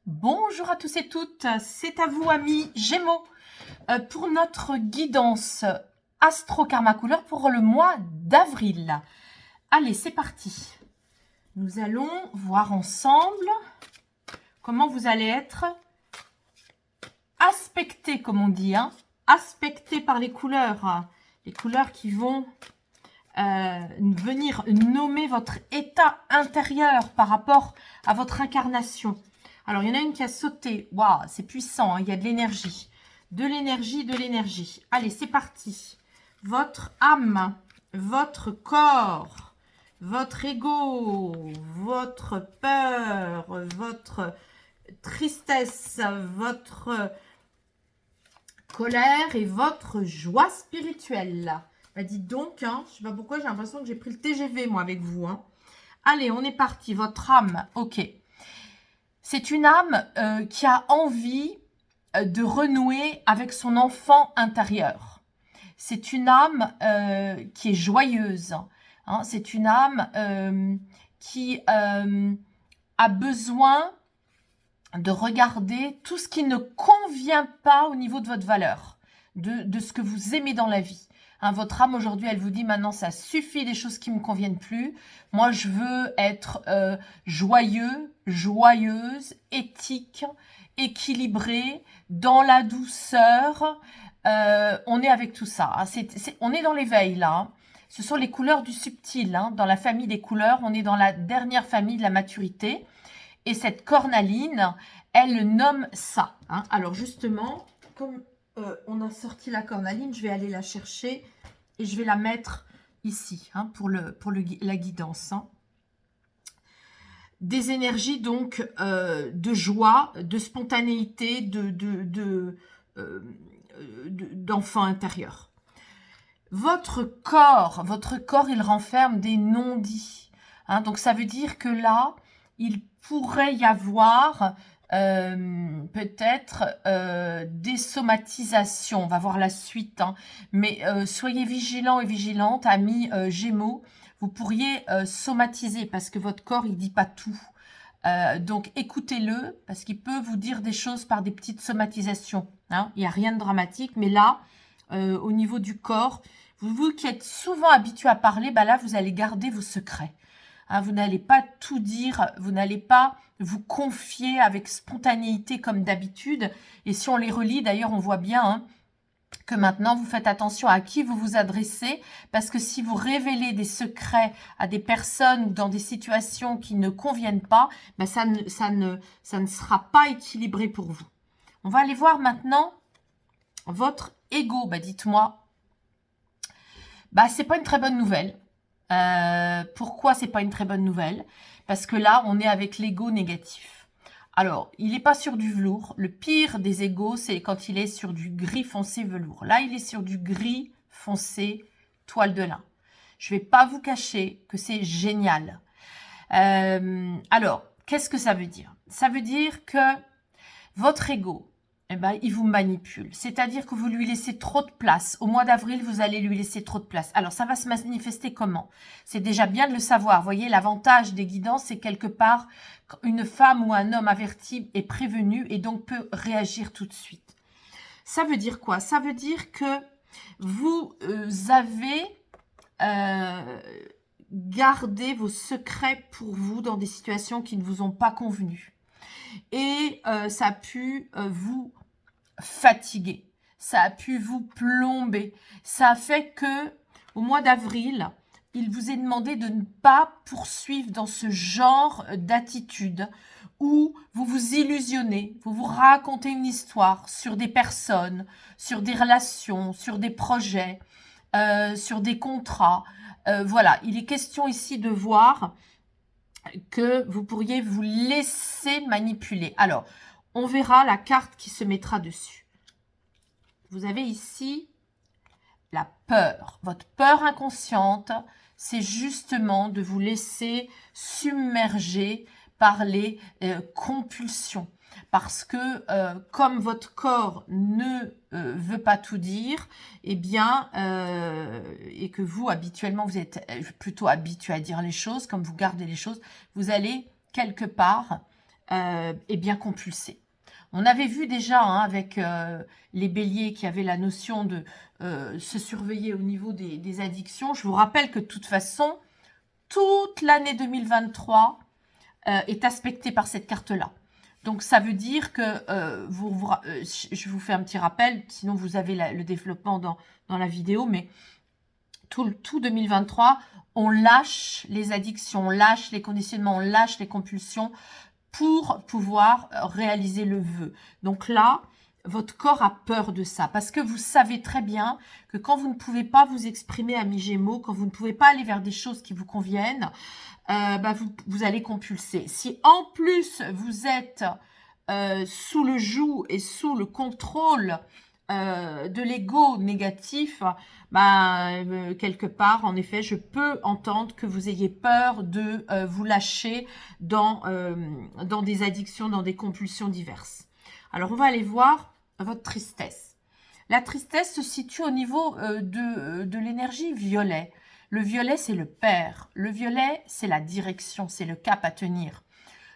Bonjour à tous et toutes, c'est à vous amis Gémeaux pour notre guidance Astro Karma Couleur pour le mois d'avril. Allez, c'est parti. Nous allons voir ensemble comment vous allez être aspectés, comme on dit, aspectés par les couleurs qui vont venir nommer votre état intérieur par rapport à votre incarnation. Alors, il y en a une qui a sauté. Waouh, c'est puissant, il y a de l'énergie. De l'énergie, de l'énergie. Allez, c'est parti. Votre âme, votre corps, votre ego, votre peur, votre tristesse, votre colère et votre joie spirituelle. Bah, dites donc, je ne sais pas pourquoi, j'ai l'impression que j'ai pris le TGV, moi, avec vous. Allez, on est parti. Votre âme, ok. C'est une âme qui a envie de renouer avec son enfant intérieur. C'est une âme qui est joyeuse. C'est une âme qui a besoin de regarder tout ce qui ne convient pas au niveau de votre valeur, de ce que vous aimez dans la vie. Votre âme aujourd'hui, elle vous dit maintenant ça suffit des choses qui ne me conviennent plus. Moi, je veux être joyeux, joyeuse, éthique, équilibré, dans la douceur. On est avec tout ça. On est dans l'éveil là. Ce sont les couleurs du subtil. Dans la famille des couleurs, on est dans la dernière famille de la maturité. Et cette cornaline, elle nomme ça. Alors justement, comme on a sorti la cornaline, je vais aller la chercher et je vais la mettre ici pour la guidance. Des énergies donc de joie, de spontanéité, d'enfant intérieur. Votre corps, il renferme des non-dits. Donc ça veut dire que là, il pourrait y avoir peut-être des somatisations. On va voir la suite. Mais soyez vigilants et vigilantes, amis Gémeaux. Vous pourriez somatiser parce que votre corps, il ne dit pas tout. Donc écoutez-le parce qu'il peut vous dire des choses par des petites somatisations. Il n'y a rien de dramatique. Mais là, au niveau du corps, vous qui êtes souvent habitué à parler, là, vous allez garder vos secrets. Vous n'allez pas tout dire, vous n'allez pas vous confier avec spontanéité comme d'habitude. Et si on les relit, d'ailleurs, on voit bien que maintenant, vous faites attention à qui vous vous adressez, parce que si vous révélez des secrets à des personnes ou dans des situations qui ne conviennent pas, ça ne sera pas équilibré pour vous. On va aller voir maintenant votre ego. Dites-moi, c'est pas une très bonne nouvelle. Pourquoi c'est pas une très bonne nouvelle? Parce que là, on est avec l'ego négatif. Alors, il n'est pas sur du velours. Le pire des égos, c'est quand il est sur du gris foncé velours. Là, il est sur du gris foncé toile de lin. Je ne vais pas vous cacher que c'est génial. Alors, qu'est-ce que ça veut dire? Ça veut dire que votre ego, il vous manipule. C'est-à-dire que vous lui laissez trop de place. Au mois d'avril, vous allez lui laisser trop de place. Alors, ça va se manifester comment? C'est déjà bien de le savoir. Vous voyez, l'avantage des guidances, c'est quelque part une femme ou un homme averti est prévenu et donc peut réagir tout de suite. Ça veut dire quoi? Ça veut dire que vous avez gardé vos secrets pour vous dans des situations qui ne vous ont pas convenu. Et ça a pu vous fatiguer, ça a pu vous plomber, ça a fait que au mois d'avril, il vous est demandé de ne pas poursuivre dans ce genre d'attitude où vous vous illusionnez, vous vous racontez une histoire sur des personnes, sur des relations, sur des projets, sur des contrats. Voilà, il est question ici de voir que vous pourriez vous laisser manipuler. Alors, on verra la carte qui se mettra dessus. Vous avez ici la peur. Votre peur inconsciente, c'est justement de vous laisser submerger par les compulsions. Parce que comme votre corps ne veut pas tout dire, et que vous, habituellement, vous êtes plutôt habitué à dire les choses, comme vous gardez les choses, vous allez quelque part est bien compulsé. On avait vu déjà hein, avec les béliers qui avaient la notion de se surveiller au niveau des addictions. Je vous rappelle que de toute façon, toute l'année 2023 est aspectée par cette carte-là. Donc, ça veut dire que, je vous fais un petit rappel, sinon vous avez le développement dans la vidéo, mais tout 2023, on lâche les addictions, on lâche les conditionnements, on lâche les compulsions pour pouvoir réaliser le vœu. Donc là, votre corps a peur de ça parce que vous savez très bien que quand vous ne pouvez pas vous exprimer à mi-gémeaux, quand vous ne pouvez pas aller vers des choses qui vous conviennent, vous allez compulser. Si en plus vous êtes sous le joug et sous le contrôle de l'ego négatif, quelque part, en effet, je peux entendre que vous ayez peur de vous lâcher dans des addictions, dans des compulsions diverses. Alors, on va aller voir votre tristesse. La tristesse se situe au niveau de l'énergie violet. Le violet, c'est le père. Le violet, c'est la direction, c'est le cap à tenir.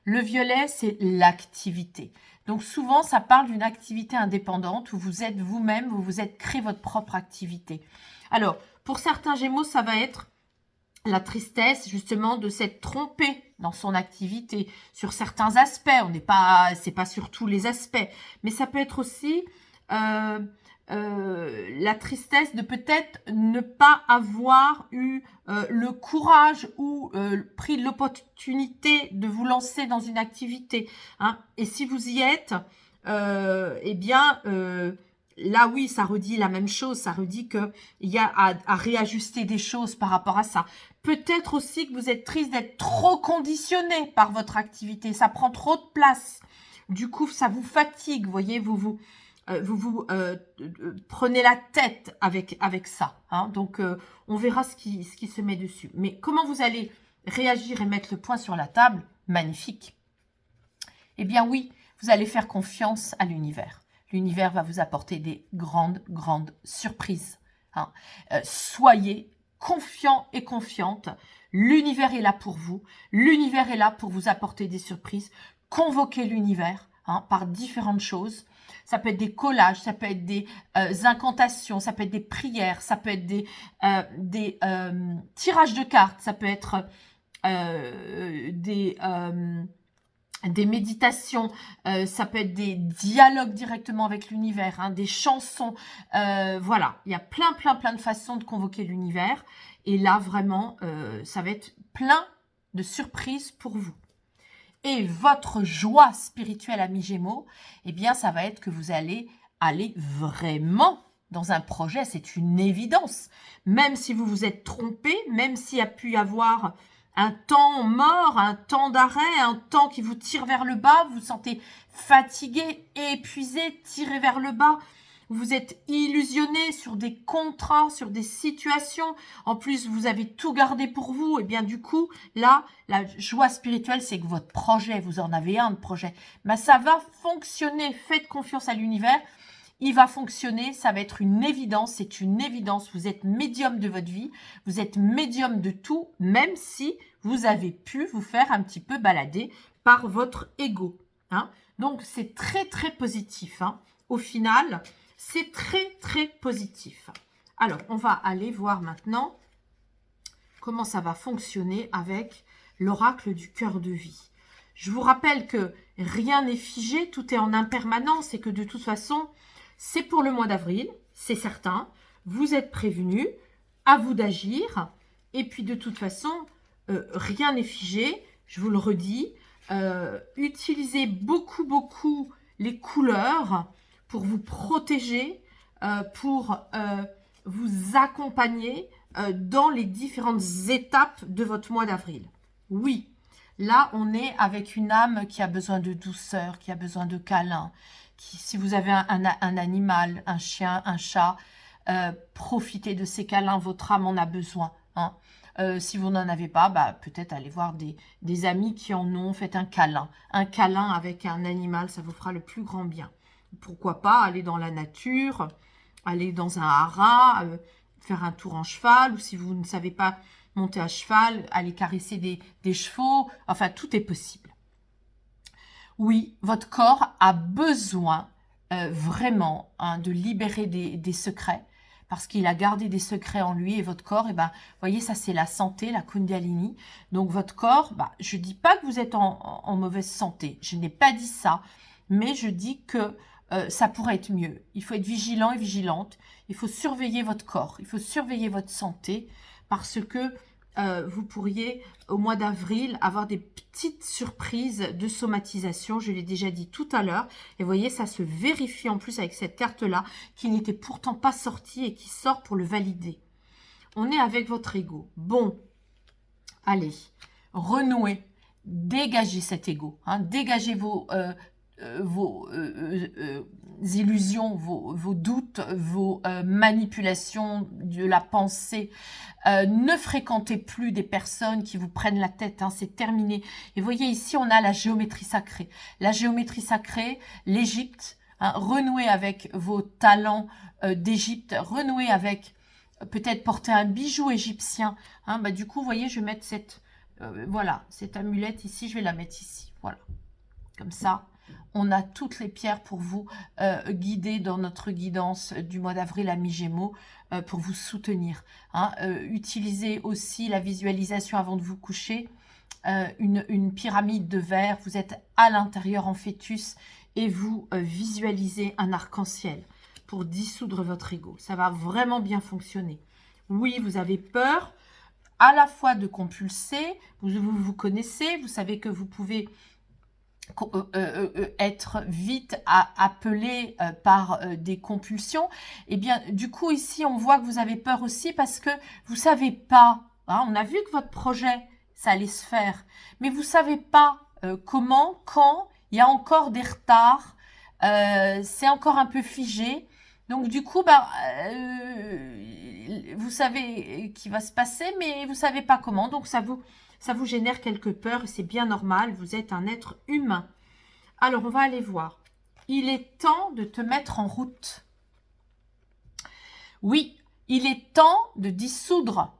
Le violet, c'est l'activité. Donc souvent, ça parle d'une activité indépendante où vous êtes vous-même, vous vous êtes créé votre propre activité. Alors, pour certains Gémeaux, ça va être la tristesse justement de s'être trompé dans son activité sur certains aspects. C'est pas sur tous les aspects, mais ça peut être aussi la tristesse de peut-être ne pas avoir eu le courage ou pris l'opportunité de vous lancer dans une activité. Hein. Et si vous y êtes, là oui, ça redit la même chose, ça redit qu'il y a à réajuster des choses par rapport à ça. Peut-être aussi que vous êtes triste d'être trop conditionné par votre activité, ça prend trop de place. Du coup, ça vous fatigue, vous voyez, vous prenez la tête avec ça. Hein. Donc, on verra ce qui se met dessus. Mais comment vous allez réagir et mettre le point sur la table? Magnifique. Eh bien oui, vous allez faire confiance à l'univers. L'univers va vous apporter des grandes surprises. Hein. Soyez confiants et confiantes. L'univers est là pour vous. L'univers est là pour vous apporter des surprises. Convoquez l'univers par différentes choses. Ça peut être des collages, ça peut être des incantations, ça peut être des prières, ça peut être des tirages de cartes, ça peut être des méditations, ça peut être des dialogues directement avec l'univers, hein, des chansons. Voilà, il y a plein de façons de convoquer l'univers. Et là, vraiment, ça va être plein de surprises pour vous. Et votre joie spirituelle, ami Gémeaux, eh bien, ça va être que vous allez aller vraiment dans un projet. C'est une évidence. Même si vous vous êtes trompé, même s'il y a pu y avoir un temps mort, un temps d'arrêt, un temps qui vous tire vers le bas, vous vous sentez fatigué, épuisé, tiré vers le bas. Vous êtes illusionné sur des contrats, sur des situations. En plus, vous avez tout gardé pour vous. Et bien, du coup, là, la joie spirituelle, c'est que votre projet, vous en avez un de projet, mais ça va fonctionner. Faites confiance à l'univers. Il va fonctionner. Ça va être une évidence. C'est une évidence. Vous êtes médium de votre vie. Vous êtes médium de tout, même si vous avez pu vous faire un petit peu balader par votre ego. Hein. Donc, c'est très positif. Hein. Au final, c'est très positif. Alors, on va aller voir maintenant comment ça va fonctionner avec l'oracle du cœur de vie. Je vous rappelle que rien n'est figé, tout est en impermanence et que de toute façon, c'est pour le mois d'avril, c'est certain. Vous êtes prévenus, à vous d'agir. Et puis, de toute façon, rien n'est figé, je vous le redis. Utilisez beaucoup les couleurs pour vous protéger, pour vous accompagner dans les différentes étapes de votre mois d'avril. Oui, là, on est avec une âme qui a besoin de douceur, qui a besoin de câlin. Si vous avez un animal, un chien, un chat, profitez de ces câlins, votre âme en a besoin. Hein. Si vous n'en avez pas, peut-être allez voir des amis qui en ont, faites un câlin. Un câlin avec un animal, ça vous fera le plus grand bien. Pourquoi pas aller dans la nature, aller dans un haras, faire un tour en cheval, ou si vous ne savez pas monter à cheval, aller caresser des chevaux. Enfin, tout est possible. Oui, votre corps a besoin vraiment hein, de libérer des secrets parce qu'il a gardé des secrets en lui et votre corps, eh ben, vous voyez, ça c'est la santé, la Kundalini. Donc votre corps, bah, je ne dis pas que vous êtes en mauvaise santé, je n'ai pas dit ça, mais je dis que ça pourrait être mieux. Il faut être vigilant et vigilante, il faut surveiller votre corps, il faut surveiller votre santé parce que vous pourriez, au mois d'avril, avoir des petites surprises de somatisation. Je l'ai déjà dit tout à l'heure. Et vous voyez, ça se vérifie en plus avec cette carte-là, qui n'était pourtant pas sortie et qui sort pour le valider. On est avec votre ego. Bon, allez, renouez. Dégagez cet ego. Hein, dégagez vos illusions, vos doutes, vos manipulations de la pensée. Ne fréquentez plus des personnes qui vous prennent la tête, hein, c'est terminé. Et vous voyez ici, on a la géométrie sacrée. La géométrie sacrée, l'Égypte, hein, renouez avec vos talents d'Égypte, renouez avec peut-être porter un bijou égyptien. Hein, bah, du coup, vous voyez, je vais mettre cette, voilà, cette amulette ici, je vais la mettre ici, voilà. Comme ça, on a toutes les pierres pour vous guider dans notre guidance du mois d'avril à mi-gémeaux pour vous soutenir. Hein. Utilisez aussi la visualisation avant de vous coucher. Une pyramide de verre, vous êtes à l'intérieur en fœtus et vous visualisez un arc-en-ciel pour dissoudre votre ego. Ça va vraiment bien fonctionner. Oui, vous avez peur à la fois de compulser, vous connaissez, vous savez que vous pouvez être vite appelé par des compulsions, et bien du coup ici on voit que vous avez peur aussi parce que vous savez pas, hein, on a vu que votre projet ça allait se faire, mais vous savez pas comment, quand, il y a encore des retards, c'est encore un peu figé, donc du coup bah, vous savez qu'il va se passer mais vous savez pas comment, donc ça vous génère quelques peurs, c'est bien normal, vous êtes un être humain. Alors, on va aller voir. Il est temps de te mettre en route. Oui, il est temps de dissoudre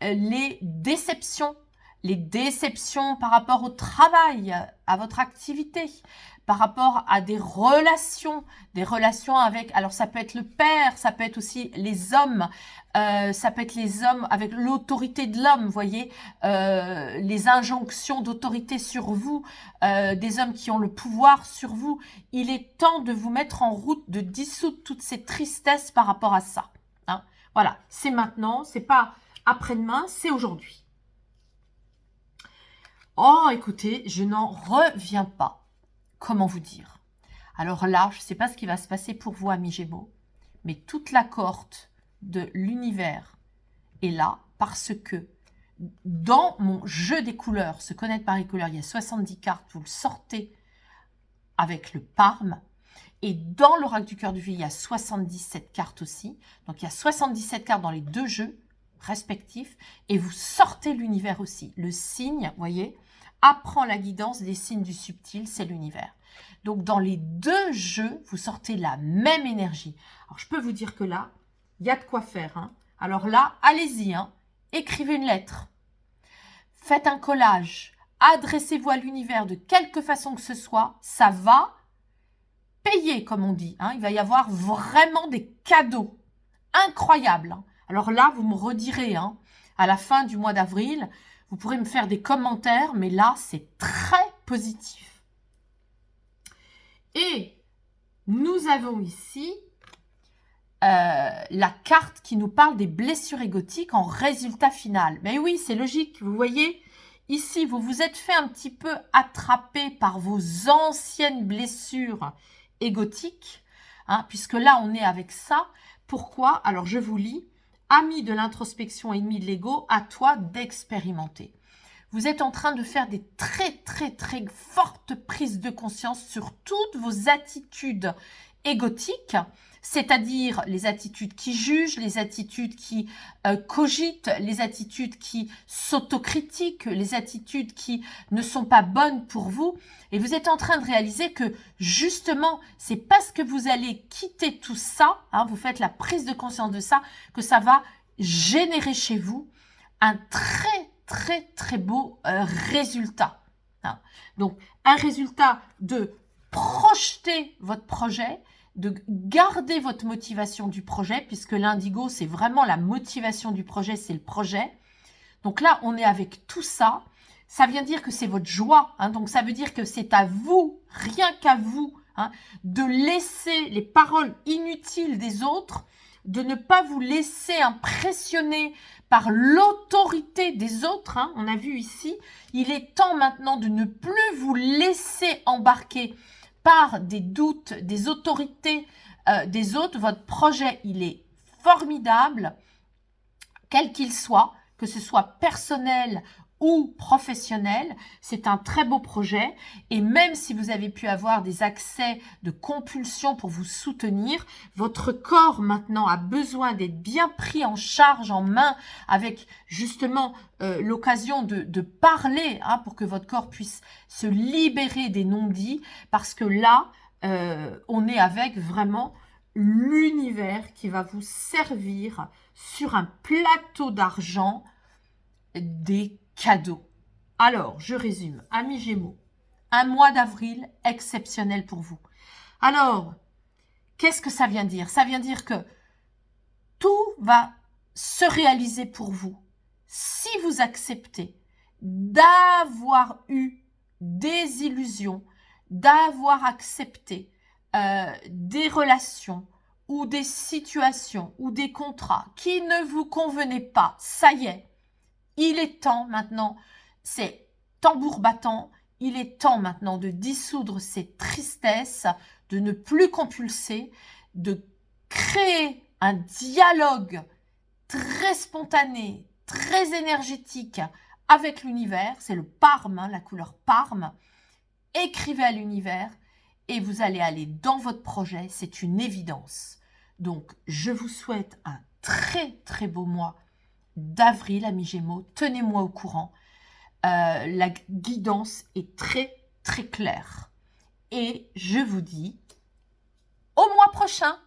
les déceptions par rapport au travail, à votre activité, par rapport à des relations avec, alors ça peut être le père, ça peut être aussi les hommes, ça peut être les hommes avec l'autorité de l'homme, vous voyez, les injonctions d'autorité sur vous, des hommes qui ont le pouvoir sur vous. Il est temps de vous mettre en route, de dissoudre toutes ces tristesses par rapport à ça. Hein. Voilà, c'est maintenant, c'est pas après-demain, c'est aujourd'hui. Oh, écoutez, je n'en reviens pas. Comment vous dire? Alors là, je ne sais pas ce qui va se passer pour vous, amis Gémeaux, mais toute la cohorte de l'univers est là parce que dans mon jeu des couleurs, se connaître par les couleurs, il y a 70 cartes, vous le sortez avec le Parme. Et dans l'oracle du cœur du vie, il y a 77 cartes aussi. Donc, il y a 77 cartes dans les deux jeux respectifs. Et vous sortez l'univers aussi. Le signe, vous voyez, apprend la guidance des signes du subtil, c'est l'univers. Donc, dans les deux jeux, vous sortez la même énergie. Alors, je peux vous dire que là, il y a de quoi faire. Hein. Alors là, allez-y, hein, écrivez une lettre. Faites un collage. Adressez-vous à l'univers de quelque façon que ce soit. Ça va payer, comme on dit. Hein. Il va y avoir vraiment des cadeaux incroyables. Hein. Alors là, vous me redirez, hein, à la fin du mois d'avril, vous pourrez me faire des commentaires, mais là, c'est très positif. Et nous avons ici la carte qui nous parle des blessures égotiques en résultat final. Mais oui, c'est logique, vous voyez, ici, vous vous êtes fait un petit peu attraper par vos anciennes blessures égotiques, hein, puisque là, on est avec ça. Pourquoi? Alors, je vous lis. Ami de l'introspection, ennemi de l'ego, à toi d'expérimenter. Vous êtes en train de faire des très fortes prises de conscience sur toutes vos attitudes égotiques, c'est-à-dire les attitudes qui jugent, les attitudes qui cogitent, les attitudes qui s'autocritiquent, les attitudes qui ne sont pas bonnes pour vous. Et vous êtes en train de réaliser que justement, c'est parce que vous allez quitter tout ça, hein, vous faites la prise de conscience de ça, que ça va générer chez vous un très beau résultat. hein. Donc, un résultat de projeter votre projet, de garder votre motivation du projet, puisque l'indigo, c'est vraiment la motivation du projet, c'est le projet. Donc là, on est avec tout ça. Ça vient dire que c'est votre joie. Hein, donc, ça veut dire que c'est à vous, rien qu'à vous, hein, de laisser les paroles inutiles des autres, de ne pas vous laisser impressionner par l'autorité des autres. Hein, on a vu ici, il est temps maintenant de ne plus vous laisser embarquer par des doutes, des autorités des autres. Votre projet, il est formidable, quel qu'il soit, que ce soit personnel ou professionnel, c'est un très beau projet et même si vous avez pu avoir des accès de compulsion pour vous soutenir, votre corps maintenant a besoin d'être bien pris en charge, en main, avec justement l'occasion de parler, hein, pour que votre corps puisse se libérer des non-dits, parce que là, on est avec vraiment l'univers qui va vous servir sur un plateau d'argent des cadeaux. Alors, je résume. Amis Gémeaux, un mois d'avril exceptionnel pour vous. Alors, qu'est-ce que ça vient dire? Ça vient dire que tout va se réaliser pour vous si vous acceptez d'avoir eu des illusions, d'avoir accepté des relations ou des situations ou des contrats qui ne vous convenaient pas. Ça y est, il est temps maintenant, c'est tambour battant, il est temps maintenant de dissoudre ces tristesses, de ne plus compulser, de créer un dialogue très spontané, très énergétique avec l'univers. C'est le parme, hein, la couleur parme. Écrivez à l'univers et vous allez aller dans votre projet, c'est une évidence. Donc, je vous souhaite un très très beau mois d'avril, amis Gémeaux. Tenez-moi au courant. La guidance est très très claire. Et je vous dis au mois prochain.